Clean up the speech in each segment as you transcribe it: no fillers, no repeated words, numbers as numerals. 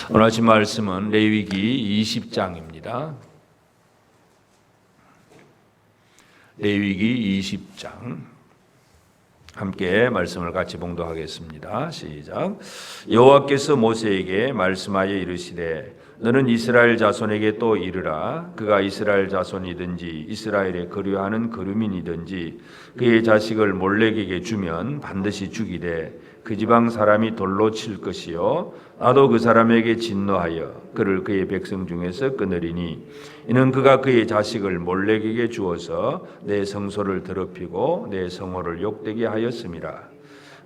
오늘 아침 말씀은 레위기 20장입니다. 레위기 20장 함께 말씀을 같이 봉독하겠습니다. 시작. 여호와께서 모세에게 말씀하여 이르시되 너는 이스라엘 자손에게 또 이르라. 그가 이스라엘 자손이든지 이스라엘에 거류하는 거류민이든지 그의 자식을 몰렉에게 주면 반드시 죽이되 그 지방 사람이 돌로 칠 것이요 나도 그 사람에게 진노하여 그를 그의 백성 중에서 끊으리니 이는 그가 그의 자식을 몰렉에게 주어서 내 성소를 더럽히고 내 성호를 욕되게 하였음이라.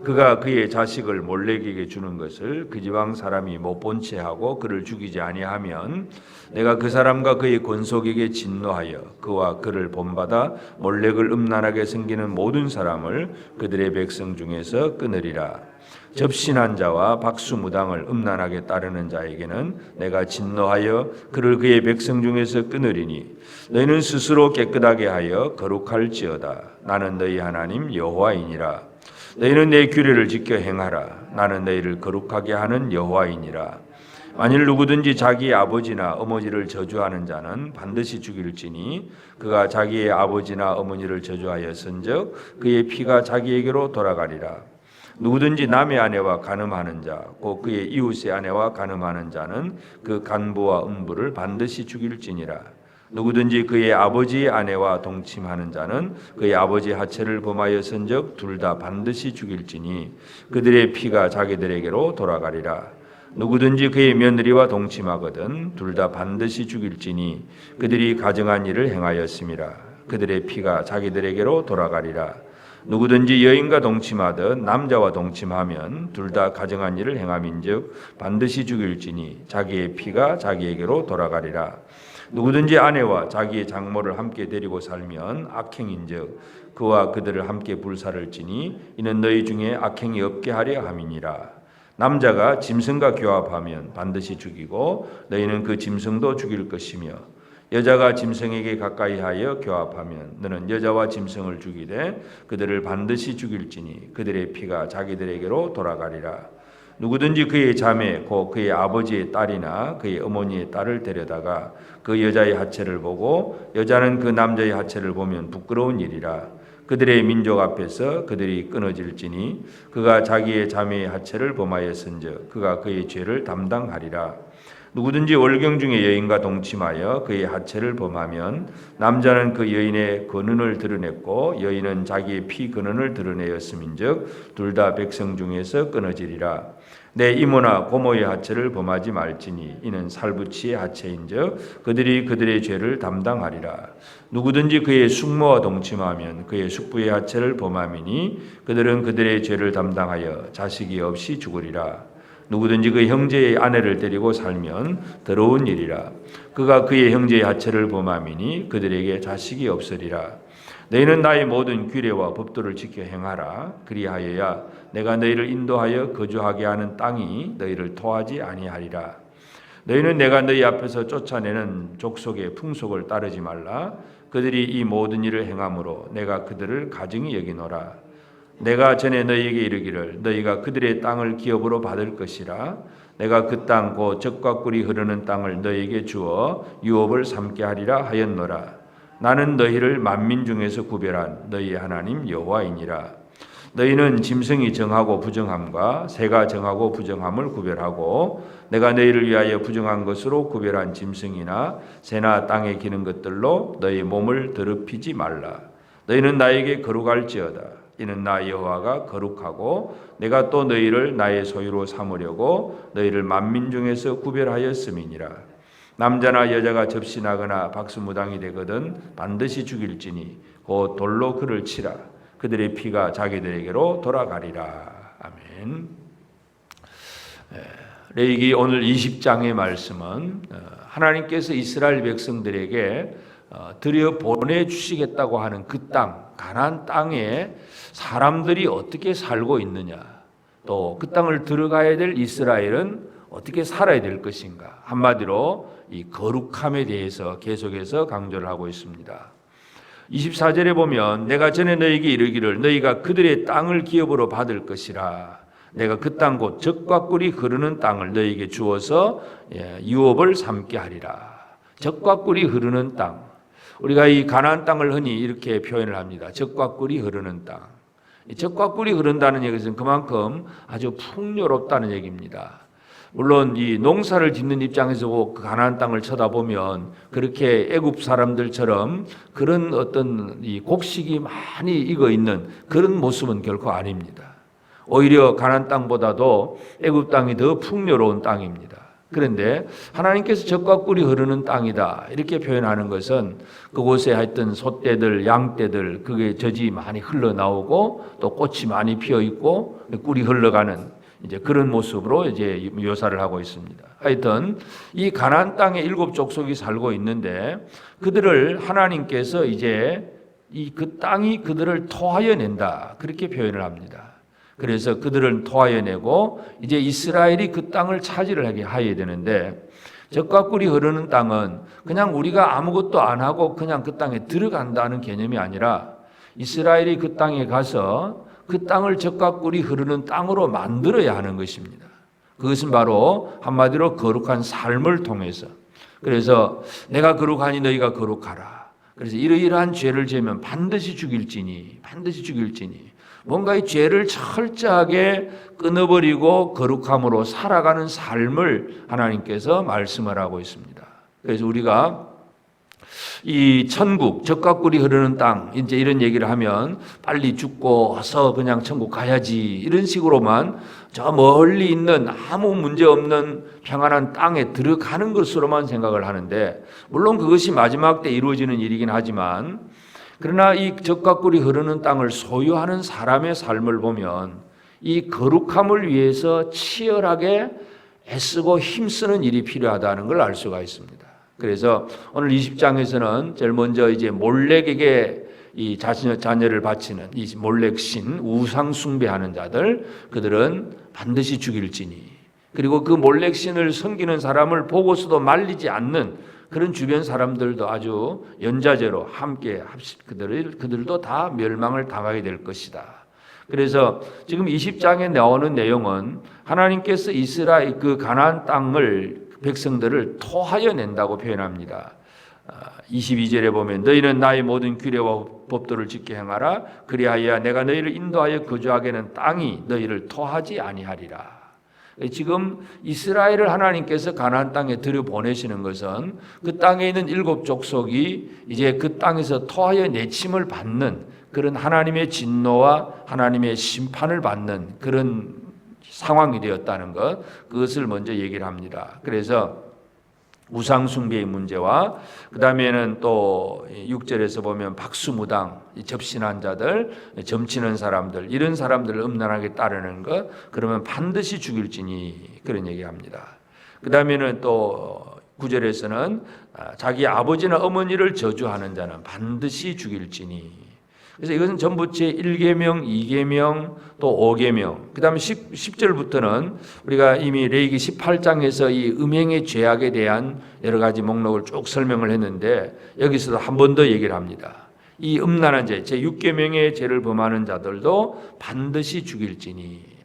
그가 그의 자식을 몰렉에게 주는 것을 그 지방 사람이 못 본 채 하고 그를 죽이지 아니하면 내가 그 사람과 그의 권속에게 진노하여 그와 그를 본받아 몰렉을 음란하게 섬기는 모든 사람을 그들의 백성 중에서 끊으리라. 접신한 자와 박수무당을 음란하게 따르는 자에게는 내가 진노하여 그를 그의 백성 중에서 끊으리니 너희는 스스로 깨끗하게 하여 거룩할지어다. 나는 너희 하나님 여호와이니라. 너희는 내 규례를 지켜 행하라. 나는 너희를 거룩하게 하는 여호와이니라. 만일 누구든지 자기 아버지나 어머니를 저주하는 자는 반드시 죽일지니 그가 자기의 아버지나 어머니를 저주하였은즉 그의 피가 자기에게로 돌아가리라. 누구든지 남의 아내와 간음하는 자, 곧 그의 이웃의 아내와 간음하는 자는 그 간부와 음부를 반드시 죽일지니라. 누구든지 그의 아버지의 아내와 동침하는 자는 그의 아버지의 하체를 범하였은즉 둘 다 반드시 죽일지니 그들의 피가 자기들에게로 돌아가리라. 누구든지 그의 며느리와 동침하거든 둘 다 반드시 죽일지니 그들이 가정한 일을 행하였음이라. 그들의 피가 자기들에게로 돌아가리라. 누구든지 여인과 동침하듯 남자와 동침하면 둘 다 가정한 일을 행함인즉 반드시 죽일지니 자기의 피가 자기에게로 돌아가리라. 누구든지 아내와 자기의 장모를 함께 데리고 살면 악행인즉 그와 그들을 함께 불사를 지니 이는 너희 중에 악행이 없게 하려 함이니라. 남자가 짐승과 교합하면 반드시 죽이고 너희는 그 짐승도 죽일 것이며 여자가 짐승에게 가까이하여 교합하면 너는 여자와 짐승을 죽이되 그들을 반드시 죽일지니 그들의 피가 자기들에게로 돌아가리라. 누구든지 그의 자매 곧 그의 아버지의 딸이나 그의 어머니의 딸을 데려다가 그 여자의 하체를 보고 여자는 그 남자의 하체를 보면 부끄러운 일이라. 그들의 민족 앞에서 그들이 끊어질지니 그가 자기의 자매의 하체를 범하였은즉 그가 그의 죄를 담당하리라. 누구든지 월경 중에 여인과 동침하여 그의 하체를 범하면 남자는 그 여인의 근원을 드러냈고 여인은 자기의 피 근원을 드러내었음인즉 둘 다 백성 중에서 끊어지리라. 내 이모나 고모의 하체를 범하지 말지니 이는 살부치의 하체인즉 그들이 그들의 죄를 담당하리라. 누구든지 그의 숙모와 동침하면 그의 숙부의 하체를 범함이니 그들은 그들의 죄를 담당하여 자식이 없이 죽으리라. 누구든지 그 형제의 아내를 데리고 살면 더러운 일이라. 그가 그의 형제의 하체를 범함이니 그들에게 자식이 없으리라. 너희는 나의 모든 규례와 법도를 지켜 행하라. 그리하여야 내가 너희를 인도하여 거주하게 하는 땅이 너희를 토하지 아니하리라. 너희는 내가 너희 앞에서 쫓아내는 족속의 풍속을 따르지 말라. 그들이 이 모든 일을 행함으로 내가 그들을 가증히 여기노라. 내가 전에 너희에게 이르기를 너희가 그들의 땅을 기업으로 받을 것이라. 내가 그 땅 곧 젖과 꿀이 흐르는 땅을 너희에게 주어 유업을 삼게 하리라 하였노라. 나는 너희를 만민 중에서 구별한 너희 하나님 여호와이니라. 너희는 짐승이 정하고 부정함과 새가 정하고 부정함을 구별하고 내가 너희를 위하여 부정한 것으로 구별한 짐승이나 새나 땅에 기는 것들로 너희 몸을 더럽히지 말라. 너희는 나에게 거룩할지어다. 이는 나 여호와가 거룩하고 내가 또 너희를 나의 소유로 삼으려고 너희를 만민 중에서 구별하였음이니라. 남자나 여자가 접신하거나 박수무당이 되거든 반드시 죽일지니 곧 돌로 그를 치라. 그들의 피가 자기들에게로 돌아가리라. 아멘. 레위기 오늘 20장의 말씀은 하나님께서 이스라엘 백성들에게 들여 보내주시겠다고 하는 그 땅, 가나안 땅에 사람들이 어떻게 살고 있느냐, 또 그 땅을 들어가야 될 이스라엘은 어떻게 살아야 될 것인가, 한마디로 이 거룩함에 대해서 계속해서 강조를 하고 있습니다. 24절에 보면 내가 전에 너희에게 이르기를 너희가 그들의 땅을 기업으로 받을 것이라. 내가 그 땅 곧 젖과 꿀이 흐르는 땅을 너에게 주어서 유업을 삼게 하리라. 젖과 꿀이 흐르는 땅. 우리가 이 가나안 땅을 흔히 이렇게 표현을 합니다. 젖과 꿀이 흐르는 땅. 젖과 꿀이 흐른다는 얘기는 그만큼 아주 풍요롭다는 얘기입니다. 물론 이 농사를 짓는 입장에서 그 가나안 땅을 쳐다보면 그렇게 애굽 사람들처럼 그런 어떤 이 곡식이 많이 익어 있는 그런 모습은 결코 아닙니다. 오히려 가나안 땅보다도 애굽 땅이 더 풍요로운 땅입니다. 그런데 하나님께서 젖과 꿀이 흐르는 땅이다 이렇게 표현하는 것은 그곳에 하여튼 소떼들, 양떼들 그게 젖이 많이 흘러나오고 또 꽃이 많이 피어 있고 꿀이 흘러가는 이제 그런 모습으로 이제 묘사를 하고 있습니다. 하여튼 이 가나안 땅에 7 족속이 살고 있는데 그들을 하나님께서 이제 그 땅이 그들을 토하여 낸다 그렇게 표현을 합니다. 그래서 그들을 토하여 내고 이제 이스라엘이 그 땅을 차지를 하게 해야 되는데 젖과 꿀이 흐르는 땅은 그냥 우리가 아무것도 안 하고 그냥 그 땅에 들어간다는 개념이 아니라 이스라엘이 그 땅에 가서 그 땅을 젖과 꿀이 흐르는 땅으로 만들어야 하는 것입니다. 그것은 바로 한마디로 거룩한 삶을 통해서 그래서 내가 거룩하니 너희가 거룩하라. 그래서 이러이러한 죄를 지으면 반드시 죽일지니 뭔가 이 죄를 철저하게 끊어버리고 거룩함으로 살아가는 삶을 하나님께서 말씀을 하고 있습니다. 그래서 우리가 이 천국, 젖과 꿀이 흐르는 땅 이제 이런 얘기를 하면 빨리 죽고 어서 그냥 천국 가야지 이런 식으로만 저 멀리 있는 아무 문제 없는 평안한 땅에 들어가는 것으로만 생각을 하는데 물론 그것이 마지막 때 이루어지는 일이긴 하지만 그러나 이 젖과 꿀이 흐르는 땅을 소유하는 사람의 삶을 보면 이 거룩함을 위해서 치열하게 애쓰고 힘쓰는 일이 필요하다는 걸 알 수가 있습니다. 그래서 오늘 20장에서는 제일 먼저 이제 몰렉에게 이 자신의 자녀를 바치는 이 몰렉신 우상 숭배하는 자들 그들은 반드시 죽일지니 그리고 그 몰렉신을 섬기는 사람을 보고서도 말리지 않는 그런 주변 사람들도 아주 연좌제로 함께 그들도 다 멸망을 당하게 될 것이다. 그래서 지금 20장에 나오는 내용은 하나님께서 이스라엘 그 가나안 땅을 백성들을 토하여 낸다고 표현합니다. 22절에 보면 너희는 나의 모든 규례와 법도를 지켜 행하라. 그리하여 내가 너희를 인도하여 거주하게 하는 땅이 너희를 토하지 아니하리라. 지금 이스라엘을 하나님께서 가나안 땅에 들여보내시는 것은 그 땅에 있는 7 족속이 이제 그 땅에서 토하여 내침을 받는 그런 하나님의 진노와 하나님의 심판을 받는 그런 상황이 되었다는 것 그것을 먼저 얘기를 합니다. 그래서 우상 숭배의 문제와 그 다음에는 또 6절에서 보면 박수무당 접신한 자들 점치는 사람들 이런 사람들을 음란하게 따르는 것 그러면 반드시 죽일지니 그런 얘기합니다. 그 다음에는 또 9절에서는 자기 아버지나 어머니를 저주하는 자는 반드시 죽일지니 그래서 이것은 전부 제1계명, 2계명, 또 5계명 그 다음에 10절부터는 우리가 이미 레위기 18장에서 이 음행의 죄악에 대한 여러 가지 목록을 쭉 설명을 했는데 여기서도 한 번 더 얘기를 합니다. 이 음란한 죄, 제6계명의 죄를 범하는 자들도 반드시 죽일지니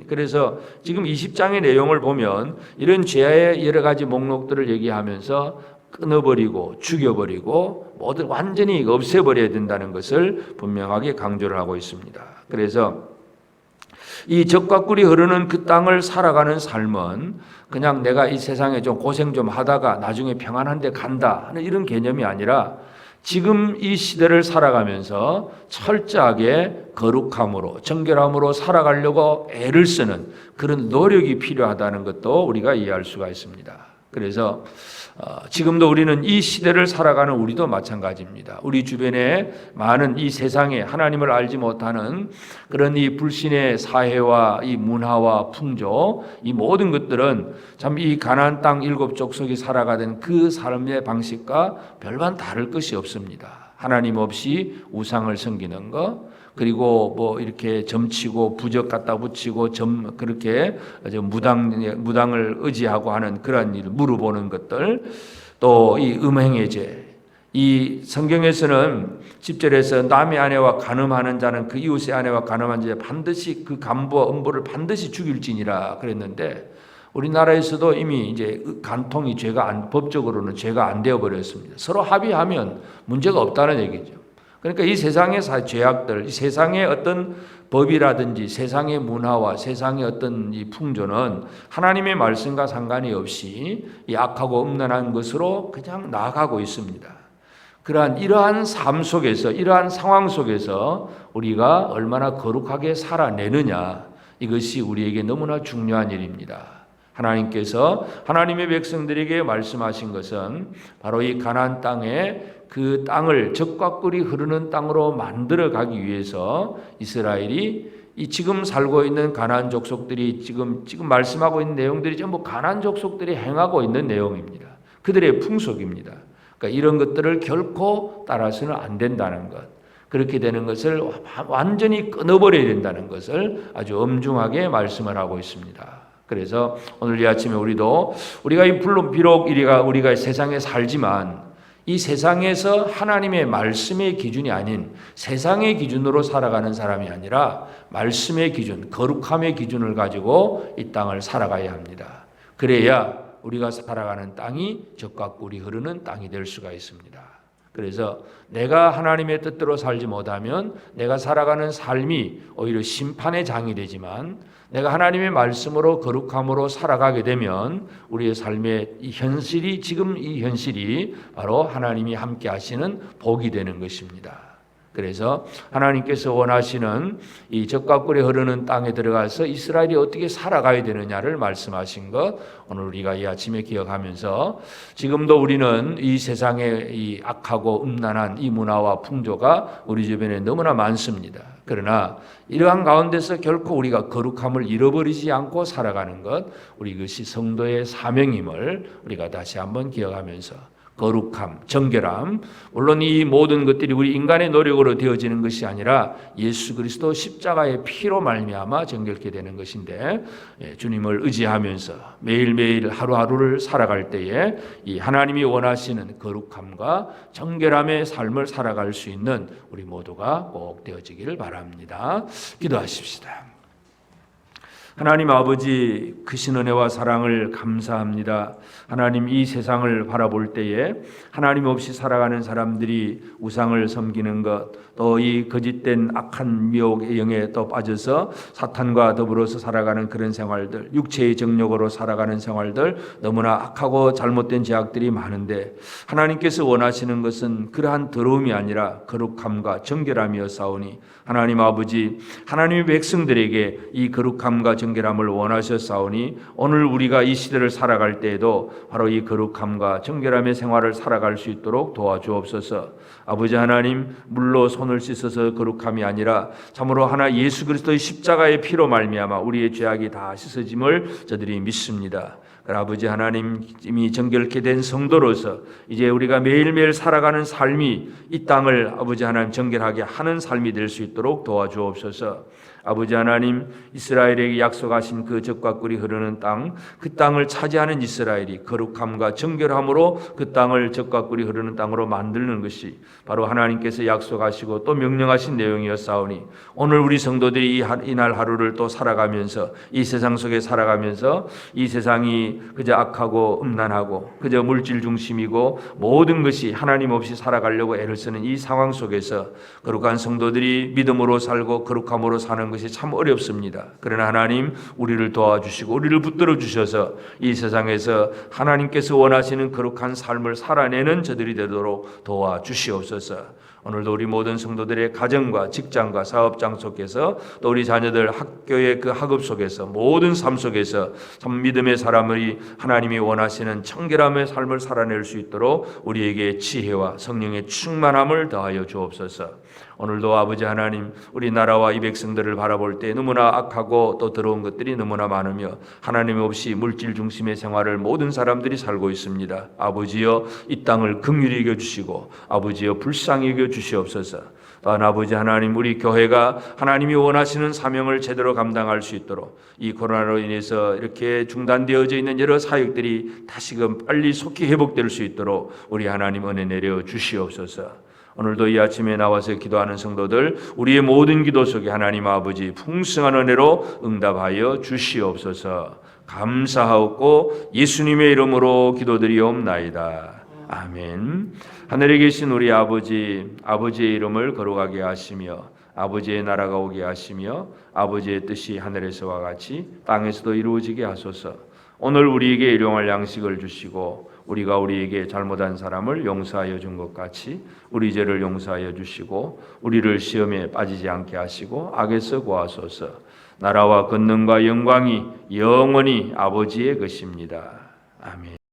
그래서 지금 20장의 내용을 보면 이런 죄의 여러 가지 목록들을 얘기하면서 끊어버리고 죽여버리고 모두 완전히 없애버려야 된다는 것을 분명하게 강조를 하고 있습니다. 그래서 이 젖과 꿀이 흐르는 그 땅을 살아가는 삶은 그냥 내가 이 세상에 좀 고생 좀 하다가 나중에 평안한 데 간다 하는 이런 개념이 아니라 지금 이 시대를 살아가면서 철저하게 거룩함으로 정결함으로 살아가려고 애를 쓰는 그런 노력이 필요하다는 것도 우리가 이해할 수가 있습니다. 그래서 지금도 우리는 이 시대를 살아가는 우리도 마찬가지입니다. 우리 주변에 많은 이 세상에 하나님을 알지 못하는 그런 이 불신의 사회와 이 문화와 풍조 이 모든 것들은 참 이 가나안 땅 7 족속이 살아가던 그 삶의 방식과 별반 다를 것이 없습니다. 하나님 없이 우상을 섬기는 것 그리고 뭐 이렇게 점치고 부적 갖다 붙이고 그렇게 무당을 의지하고 하는 그러한 일을 물어보는 것들 또 이 음행의 죄 이 성경에서는 10절에서 남의 아내와 간음하는 자는 그 이웃의 아내와 간음한 자 반드시 그 간부와 음부를 반드시 죽일지니라 그랬는데, 우리나라에서도 이미 이제 간통이 법적으로는 죄가 안 되어 버렸습니다. 서로 합의하면 문제가 없다는 얘기죠. 그러니까 이 세상의 죄악들, 이 세상의 어떤 법이라든지 세상의 문화와 세상의 어떤 이 풍조는 하나님의 말씀과 상관이 없이 이 악하고 음란한 것으로 그냥 나아가고 있습니다. 이러한 삶 속에서, 이러한 상황 속에서 우리가 얼마나 거룩하게 살아내느냐, 이것이 우리에게 너무나 중요한 일입니다. 하나님께서 하나님의 백성들에게 말씀하신 것은 바로 이 가나안 땅에 그 땅을 적과 꿀이 흐르는 땅으로 만들어 가기 위해서 이스라엘이 이 지금 살고 있는 가나안 족속들이 지금 말씀하고 있는 내용들이 전부 가나안 족속들이 행하고 있는 내용입니다. 그들의 풍속입니다. 그러니까 이런 것들을 결코 따라서는 안 된다는 것, 그렇게 되는 것을 완전히 끊어버려야 된다는 것을 아주 엄중하게 말씀을 하고 있습니다. 그래서 오늘 이 아침에 우리가 비록 우리가 세상에 살지만 이 세상에서 하나님의 말씀의 기준이 아닌 세상의 기준으로 살아가는 사람이 아니라 말씀의 기준, 거룩함의 기준을 가지고 이 땅을 살아가야 합니다. 그래야 우리가 살아가는 땅이 젖과 꿀이 흐르는 땅이 될 수가 있습니다. 그래서 내가 하나님의 뜻대로 살지 못하면 내가 살아가는 삶이 오히려 심판의 장이 되지만, 내가 하나님의 말씀으로 거룩함으로 살아가게 되면 우리의 삶의 이 현실이 바로 하나님이 함께 하시는 복이 되는 것입니다. 그래서 하나님께서 원하시는 이 젖과 꿀이 흐르는 땅에 들어가서 이스라엘이 어떻게 살아가야 되느냐를 말씀하신 것, 오늘 우리가 이 아침에 기억하면서, 지금도 우리는 이 세상에 이 악하고 음란한 이 문화와 풍조가 우리 주변에 너무나 많습니다. 그러나 이러한 가운데서 결코 우리가 거룩함을 잃어버리지 않고 살아가는 것, 우리 이것이 성도의 사명임을 우리가 다시 한번 기억하면서, 거룩함, 정결함, 물론 이 모든 것들이 우리 인간의 노력으로 되어지는 것이 아니라 예수 그리스도 십자가의 피로 말미암아 정결케 되는 것인데, 주님을 의지하면서 매일매일 하루하루를 살아갈 때에 이 하나님이 원하시는 거룩함과 정결함의 삶을 살아갈 수 있는 우리 모두가 꼭 되어지기를 바랍니다. 기도하십시다. 하나님 아버지, 크신 은혜와 사랑을 감사합니다. 하나님, 이 세상을 바라볼 때에 하나님 없이 살아가는 사람들이 우상을 섬기는 것, 또 이 거짓된 악한 미혹의 영에 또 빠져서 사탄과 더불어서 살아가는 그런 생활들, 육체의 정욕으로 살아가는 생활들, 너무나 악하고 잘못된 죄악들이 많은데, 하나님께서 원하시는 것은 그러한 더러움이 아니라 거룩함과 정결함이었사오니, 하나님 아버지, 하나님의 백성들에게 이 거룩함과 정결함을 원하셨사오니, 오늘 우리가 이 시대를 살아갈 때에도 바로 이 거룩함과 정결함의 생활을 살아갈 수 있도록 도와주옵소서. 아버지 하나님, 물로 손을 씻어서 거룩함이 아니라 참으로 예수 그리스도의 십자가의 피로 말미암아 우리의 죄악이 다 씻어짐을 저들이 믿습니다. 아버지 하나님, 이미 정결케 된 성도로서 이제 우리가 매일매일 살아가는 삶이 이 땅을 아버지 하나님 정결하게 하는 삶이 될 수 있도록 도와주옵소서. 아버지 하나님, 이스라엘에게 약속하신 그 젖과 꿀이 흐르는 땅, 그 땅을 차지하는 이스라엘이 거룩함과 정결함으로 그 땅을 젖과 꿀이 흐르는 땅으로 만드는 것이 바로 하나님께서 약속하시고 또 명령하신 내용이었사오니, 오늘 우리 성도들이 이날 하루를 또 살아가면서, 이 세상 속에 살아가면서, 이 세상이 그저 악하고 음란하고 그저 물질 중심이고 모든 것이 하나님 없이 살아가려고 애를 쓰는 이 상황 속에서 거룩한 성도들이 믿음으로 살고 거룩함으로 사는 것이 참 어렵습니다. 그러나 하나님, 우리를 도와주시고 우리를 붙들어 주셔서 이 세상에서 하나님께서 원하시는 거룩한 삶을 살아내는 저들이 되도록 도와주시옵소서. 오늘도 우리 모든 성도들의 가정과 직장과 사업장 속에서, 또 우리 자녀들 학교의 그 학업 속에서, 모든 삶 속에서 참 믿음의 사람이 하나님이 원하시는 청결함의 삶을 살아낼 수 있도록 우리에게 지혜와 성령의 충만함을 더하여 주옵소서. 오늘도 아버지 하나님, 우리나라와 이 백성들을 바라볼 때 너무나 악하고 또 더러운 것들이 너무나 많으며 하나님 없이 물질 중심의 생활을 모든 사람들이 살고 있습니다. 아버지여, 이 땅을 긍휼히 여겨 주시고 아버지여 불쌍히 여겨 주시옵소서. 또한 아버지 하나님, 우리 교회가 하나님이 원하시는 사명을 제대로 감당할 수 있도록 이 코로나로 인해서 이렇게 중단되어져 있는 여러 사역들이 다시금 빨리 속히 회복될 수 있도록 우리 하나님 은혜 내려 주시옵소서. 오늘도 이 아침에 나와서 기도하는 성도들, 우리의 모든 기도 속에 하나님 아버지 풍성한 은혜로 응답하여 주시옵소서. 감사하옵고 예수님의 이름으로 기도드리옵나이다. 아멘. 하늘에 계신 우리 아버지, 아버지의 이름을 거룩하게 하시며 아버지의 나라가 오게 하시며 아버지의 뜻이 하늘에서와 같이 땅에서도 이루어지게 하소서. 오늘 우리에게 일용할 양식을 주시고 우리가 우리에게 잘못한 사람을 용서하여 준 것 같이 우리 죄를 용서하여 주시고 우리를 시험에 빠지지 않게 하시고 악에서 구하소서. 나라와 권능과 영광이 영원히 아버지의 것입니다. 아멘.